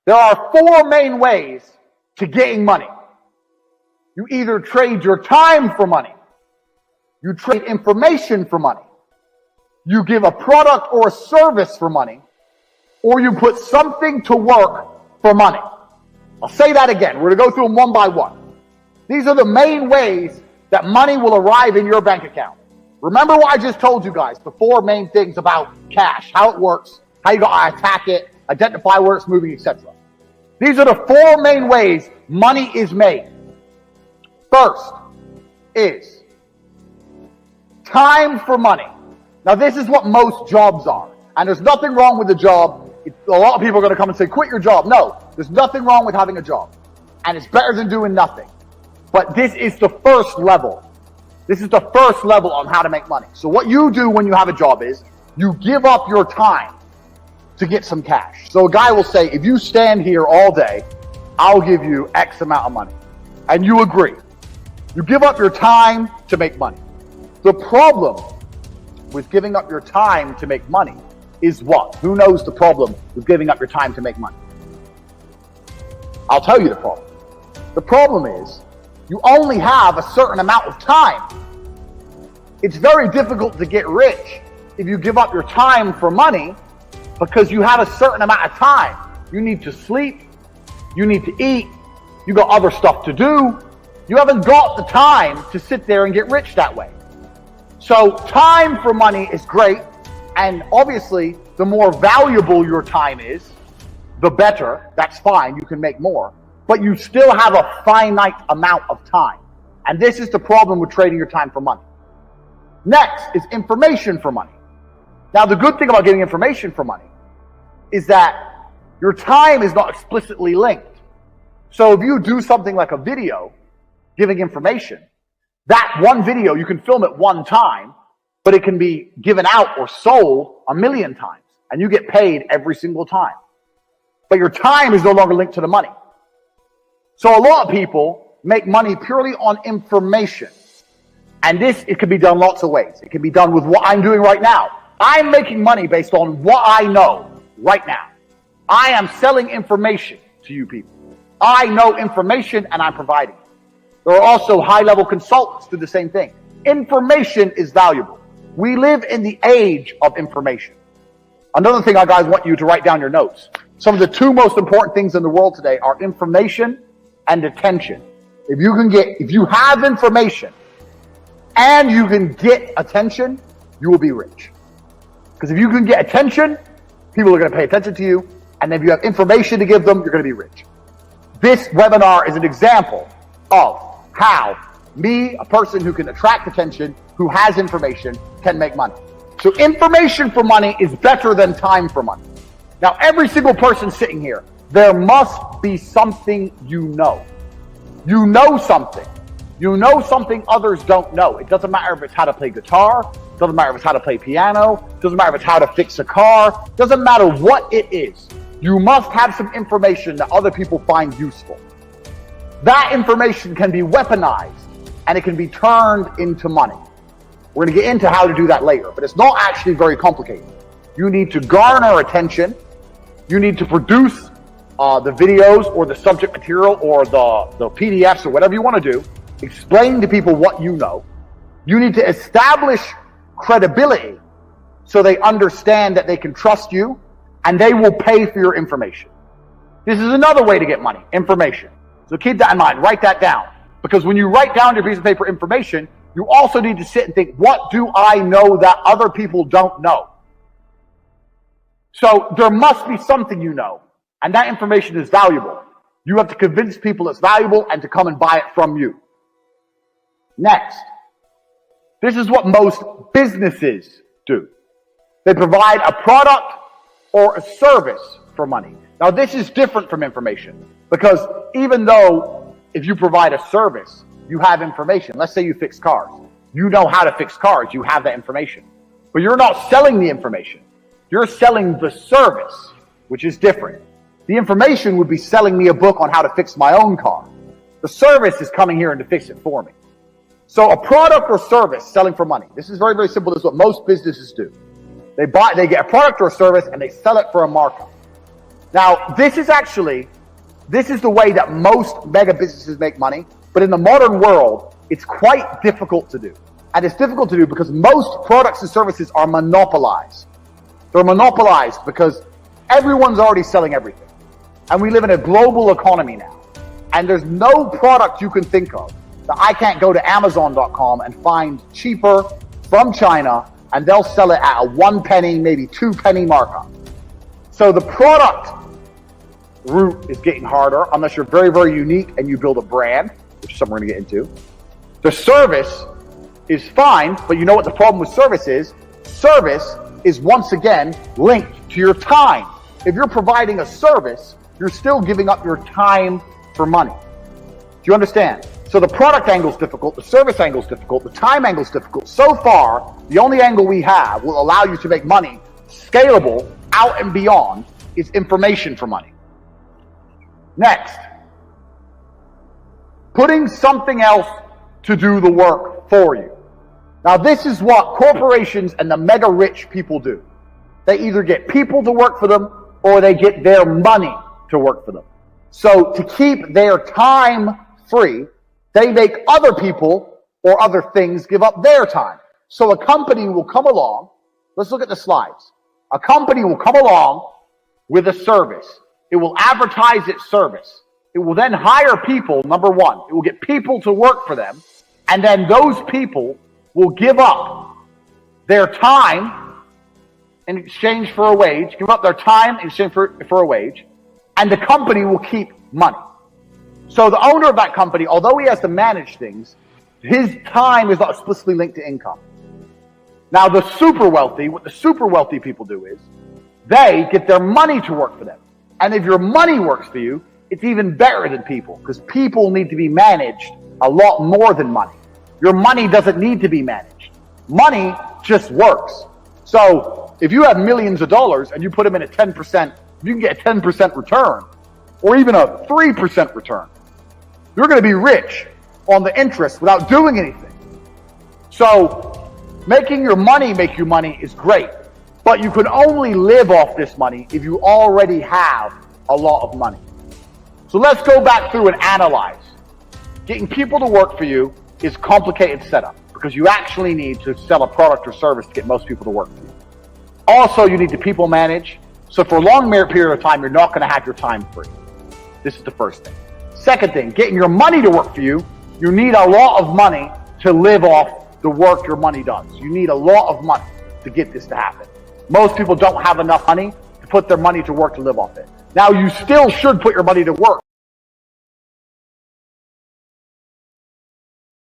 There are four main ways to getting money. You either trade your time for money, you trade information for money, you give a product or a service for money, or you put something to work for money. I'll say that again. We're going to go through them one by one. These are the main ways that money will arrive in your bank account. Remember what I just told you guys, the four main things about cash, how it works, how you got to attack it, identify where it's moving, etc. These are the four main ways money is made. First is time for money. Now this is what most jobs are. And there's nothing wrong with the job. A lot of people are going to come and say, quit your job. No, there's nothing wrong with having a job. And it's better than doing nothing. But this is the first level. This is the first level on how to make money. So what you do when you have a job is you give up your time to get some cash. So a guy will say, if you stand here all day, I'll give you X amount of money. And you agree. You give up your time to make money. The problem with giving up your time to make money is what? Who knows the problem with giving up your time to make money? I'll tell you the problem. The problem is you only have a certain amount of time. It's very difficult to get rich if you give up your time for money because you have a certain amount of time. You need to sleep. You need to eat. You got other stuff to do. You haven't got the time to sit there and get rich that way. So time for money is great. And obviously, the more valuable your time is, the better. That's fine. You can make more. But you still have a finite amount of time. And this is the problem with trading your time for money. Next is information for money. Now, the good thing about getting information for money is that your time is not explicitly linked. So if you do something like a video giving information, that one video, you can film it one time, but it can be given out or sold 1,000,000 times, and you get paid every single time. But your time is no longer linked to the money. So a lot of people make money purely on information. And this, it can be done lots of ways. It can be done with what I'm doing right now. I'm making money based on what I know right now. I am selling information to you people. I know information and I'm providing it. There are also high-level consultants who do the same thing. Information is valuable. We live in the age of information. Another thing I guys want you to write down your notes. Some of the two most important things in the world today are information and attention. If you have information and you can get attention, you will be rich. Because if you can get attention, people are going to pay attention to you. And if you have information to give them, you're going to be rich. This webinar is an example of how me, a person who can attract attention, who has information, can make money. So information for money is better than time for money. Now, every single person sitting here, there must be something you know. You know something. You know something others don't know. It doesn't matter if it's how to play guitar. It doesn't matter if it's how to play piano. It doesn't matter if it's how to fix a car. It doesn't matter what it is. You must have some information that other people find useful. That information can be weaponized and it can be turned into money. We're going to get into how to do that later, but it's not actually very complicated. You need to garner attention. You need to produce the videos or the subject material or the PDFs or whatever you want to do. Explain to people what you know. You need to establish credibility so they understand that they can trust you and they will pay for your information. This is another way to get money, information. So keep that in mind. Write that down. Because when you write down your piece of paper information, you also need to sit and think, what do I know that other people don't know? So there must be something you know, and that information is valuable. You have to convince people it's valuable and to come and buy it from you. Next, this is what most businesses do. They provide a product or a service for money. Now, this is different from information because even though if you provide a service, you have information. Let's say you fix cars. You know how to fix cars. You have that information. But you're not selling the information. You're selling the service, which is different. The information would be selling me a book on how to fix my own car. The service is coming here and to fix it for me. So a product or service selling for money. This is very, very simple. This is what most businesses do. They get a product or a service and they sell it for a markup. Now, this is the way that most mega businesses make money, but in the modern world, it's quite difficult to do. And it's difficult to do because most products and services are monopolized. They're monopolized because everyone's already selling everything. And we live in a global economy now. And there's no product you can think of that I can't go to Amazon.com and find cheaper from China, and they'll sell it at a 1 penny, maybe 2 penny markup. So the product route is getting harder unless you're very, very unique and you build a brand, which is something we're going to get into. The service is fine, but you know what the problem with service is? Service is once again linked to your time. If you're providing a service, you're still giving up your time for money. Do you understand? So the product angle is difficult, the service angle is difficult, the time angle is difficult. So far, the only angle we have will allow you to make money scalable out and beyond is information for money. Next, putting something else to do the work for you. Now, this is what corporations and the mega rich people do. They either get people to work for them or they get their money to work for them. So to keep their time free, they make other people or other things give up their time. So a company will come along. Let's look at the slides. A company will come along with a service. It will advertise its service. It will then hire people, number one. It will get people to work for them. And then those people will give up their time in exchange for a wage, give up their time in exchange for a wage, and the company will keep money. So the owner of that company, although he has to manage things, his time is not explicitly linked to income. Now the super wealthy, what the super wealthy people do is, they get their money to work for them. And if your money works for you, it's even better than people, because people need to be managed a lot more than money. Your money doesn't need to be managed. Money just works. So if you have millions of dollars and you put them in a 10%, you can get a 10% return or even a 3% return. You're going to be rich on the interest without doing anything. So making your money make you money is great, but you can only live off this money if you already have a lot of money. So let's go back through and analyze. Getting people to work for you is complicated setup because you actually need to sell a product or service to get most people to work for you. Also, you need to people manage. So for a long period of time, you're not going to have your time free. This is the first thing. Second thing, getting your money to work for you, you need a lot of money to live off the work your money does. You need a lot of money to get this to happen. Most people don't have enough money to put their money to work to live off it. Now, you still should put your money to work.